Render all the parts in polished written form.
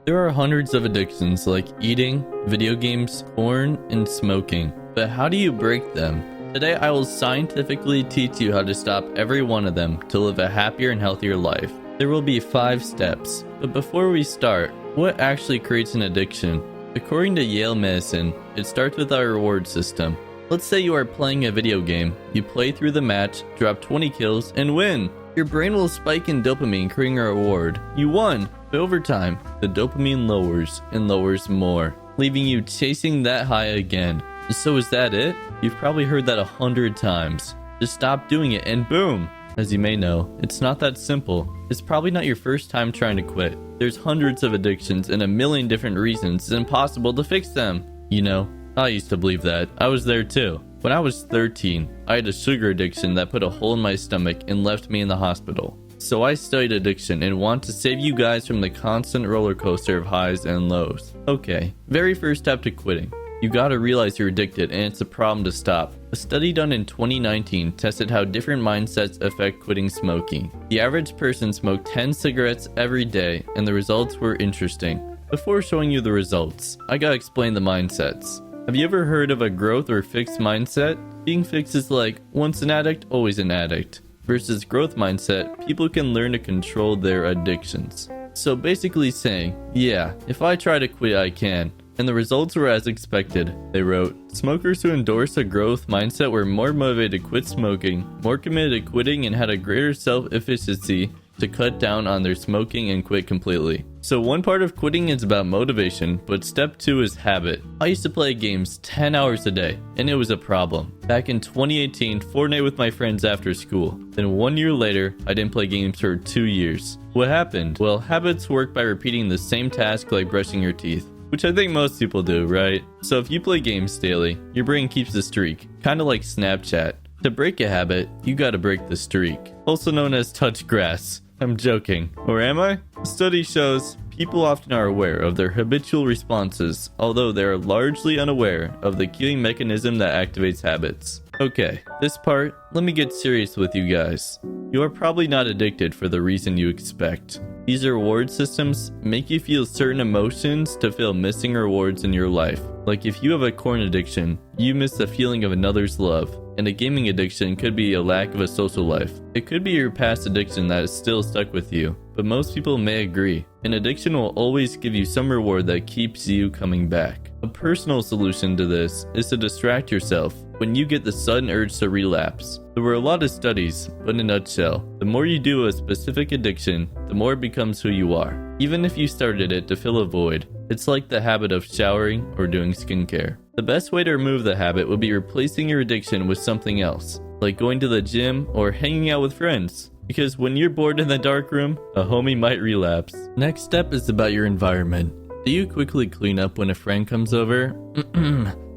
There are hundreds of addictions like eating, video games, porn, and smoking. But how do you break them? Today I will scientifically teach you how to stop every one of them to live a happier and healthier life. There will be 5 steps. But before we start, what actually creates an addiction? According to Yale Medicine, it starts with our reward system. Let's say you are playing a video game. You play through the match, drop 20 kills, and win. Your brain will spike in dopamine, creating a reward. You won. But over time, the dopamine lowers and lowers more, leaving you chasing that high again. So is that it? You've probably heard that 100 times. Just stop doing it and boom! As you may know, it's not that simple. It's probably not your first time trying to quit. There's hundreds of addictions and a million different reasons it's impossible to fix them. You know, I used to believe that. I was there too. When I was 13, I had a sugar addiction that put a hole in my stomach and left me in the hospital. So I studied addiction and want to save you guys from the constant roller coaster of highs and lows. Okay, very first step to quitting. You gotta realize you're addicted and it's a problem to stop. A study done in 2019 tested how different mindsets affect quitting smoking. The average person smoked 10 cigarettes every day and the results were interesting. Before showing you the results, I gotta explain the mindsets. Have you ever heard of a growth or fixed mindset? Being fixed is like, once an addict, always an addict. Versus growth mindset, people can learn to control their addictions. So basically saying, yeah, if I try to quit, I can. And the results were as expected. They wrote, smokers who endorsed a growth mindset were more motivated to quit smoking, more committed to quitting, and had a greater self-efficacy to cut down on their smoking and quit completely. So one part of quitting is about motivation, but step 2 is habit. I used to play games 10 hours a day, and it was a problem. Back in 2018, Fortnite with my friends after school. Then 1 year later, I didn't play games for 2 years. What happened? Well, habits work by repeating the same task like brushing your teeth. Which I think most people do, right? So if you play games daily, your brain keeps the streak, kinda like Snapchat. To break a habit, you gotta break the streak. Also known as touch grass. I'm joking. Or am I? The study shows people often are aware of their habitual responses, although they are largely unaware of the cueing mechanism that activates habits. Okay, this part, let me get serious with you guys. You are probably not addicted for the reason you expect. These reward systems make you feel certain emotions to feel missing rewards in your life. Like if you have a corn addiction, you miss the feeling of another's love. And a gaming addiction could be a lack of a social life. It could be your past addiction that is still stuck with you. But most people may agree. An addiction will always give you some reward that keeps you coming back. A personal solution to this is to distract yourself when you get the sudden urge to relapse. There were a lot of studies, but in a nutshell, the more you do a specific addiction, the more it becomes who you are. Even if you started it to fill a void, it's like the habit of showering or doing skincare. The best way to remove the habit would be replacing your addiction with something else, like going to the gym or hanging out with friends. Because when you're bored in the dark room, a homie might relapse. Next step is about your environment. Do you quickly clean up when a friend comes over?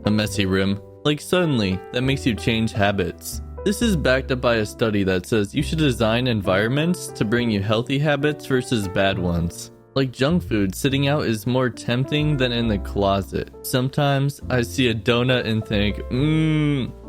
A messy room. Like suddenly, that makes you change habits. This is backed up by a study that says you should design environments to bring you healthy habits versus bad ones. Like junk food, sitting out is more tempting than in the closet. Sometimes I see a donut and think,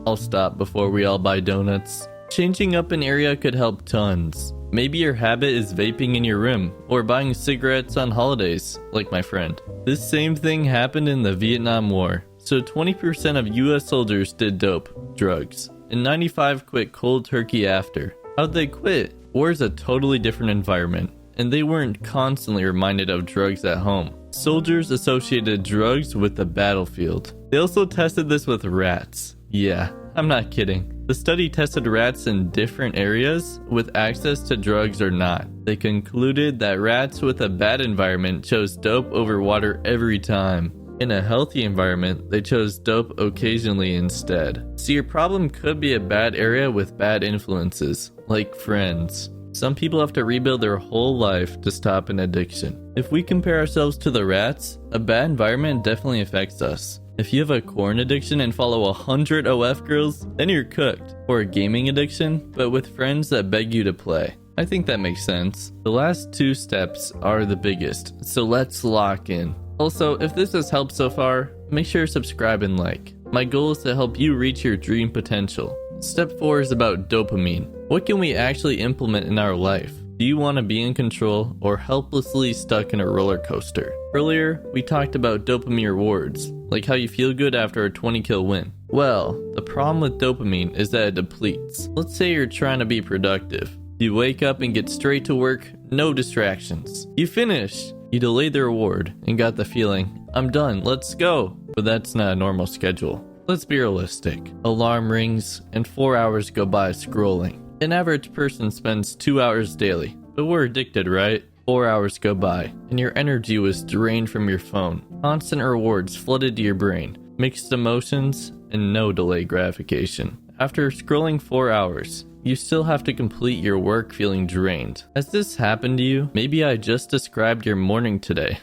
I'll stop before we all buy donuts. Changing up an area could help tons. Maybe your habit is vaping in your room or buying cigarettes on holidays, like my friend. This same thing happened in the Vietnam War. So 20% of US soldiers did dope, drugs, and 95 quit cold turkey after. How'd they quit? War is a totally different environment, and they weren't constantly reminded of drugs at home. Soldiers associated drugs with the battlefield. They also tested this with rats. Yeah, I'm not kidding. The study tested rats in different areas with access to drugs or not. They concluded that rats with a bad environment chose dope over water every time. In a healthy environment, they chose dope occasionally instead. So your problem could be a bad area with bad influences, like friends. Some people have to rebuild their whole life to stop an addiction. If we compare ourselves to the rats, a bad environment definitely affects us. If you have a corn addiction and follow 100 OF girls, then you're cooked. Or a gaming addiction, but with friends that beg you to play. I think that makes sense. The last 2 steps are the biggest, so let's lock in. Also, if this has helped so far, make sure to subscribe and like. My goal is to help you reach your dream potential. Step 4 is about dopamine. What can we actually implement in our life? Do you want to be in control or helplessly stuck in a roller coaster? Earlier, we talked about dopamine rewards, like how you feel good after a 20 kill win. Well, the problem with dopamine is that it depletes. Let's say you're trying to be productive. You wake up and get straight to work, no distractions. You finish. You delayed the reward and got the feeling, I'm done, let's go. But that's not a normal schedule. Let's be realistic. Alarm rings and 4 hours go by scrolling. An average person spends 2 hours daily, but we're addicted, right? 4 hours go by, and your energy was drained from your phone. Constant rewards flooded to your brain, mixed emotions, and no delayed gratification. After scrolling 4 hours, you still have to complete your work feeling drained. Has this happened to you? Maybe I just described your morning today.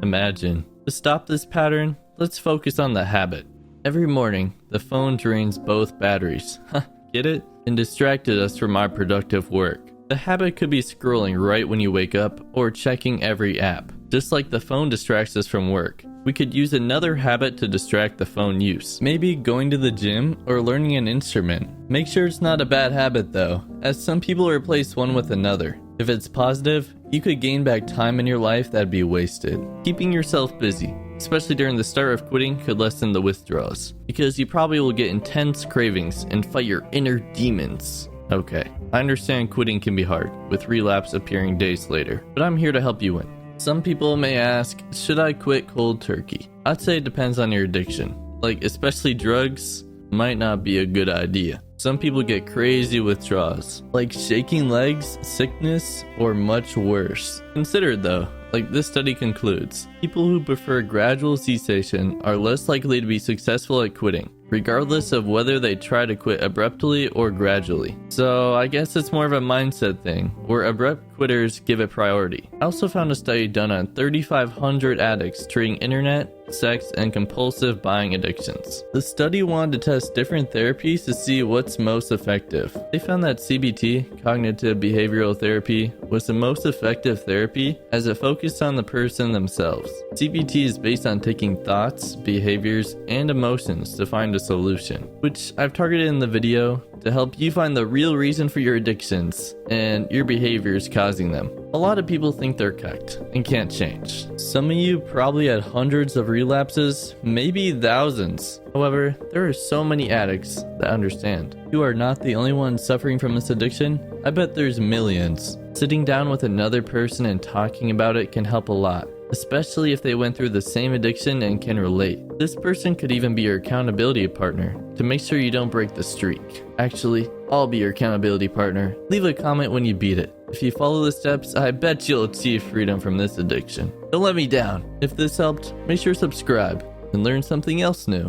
Imagine. To stop this pattern, let's focus on the habit. Every morning, the phone drains both batteries. Get it? And distracted us from our productive work. The habit could be scrolling right when you wake up or checking every app. Just like the phone distracts us from work, we could use another habit to distract the phone use. Maybe going to the gym or learning an instrument. Make sure it's not a bad habit though, as some people replace one with another. If it's positive, you could gain back time in your life that'd be wasted. Keeping yourself busy, especially during the start of quitting, could lessen the withdrawals, because you probably will get intense cravings and fight your inner demons. Okay, I understand quitting can be hard, with relapse appearing days later, but I'm here to help you win. Some people may ask, should I quit cold turkey? I'd say it depends on your addiction. Like, especially drugs, might not be a good idea. Some people get crazy withdrawals, like shaking legs, sickness, or much worse. Consider it though, like this study concludes, people who prefer gradual cessation are less likely to be successful at quitting, regardless of whether they try to quit abruptly or gradually. So I guess it's more of a mindset thing, where abrupt quitters give it priority. I also found a study done on 3,500 addicts treating internet, sex, and compulsive buying addictions. The study wanted to test different therapies to see what's most effective. They found that CBT, cognitive behavioral therapy, was the most effective therapy as it focused on the person themselves. CBT is based on taking thoughts, behaviors, and emotions to find a solution, which I've targeted in the video to help you find the real reason for your addictions and your behaviors causing them. A lot of people think they're cooked and can't change. Some of you probably had hundreds of relapses, maybe thousands. However, there are so many addicts that understand. You are not the only one suffering from this addiction. I bet there's millions. Sitting down with another person and talking about it can help a lot, especially if they went through the same addiction and can relate. This person could even be your accountability partner to make sure you don't break the streak. Actually, I'll be your accountability partner. Leave a comment when you beat it. If you follow the steps, I bet you'll achieve freedom from this addiction. Don't let me down. If this helped, make sure to subscribe and learn something else new.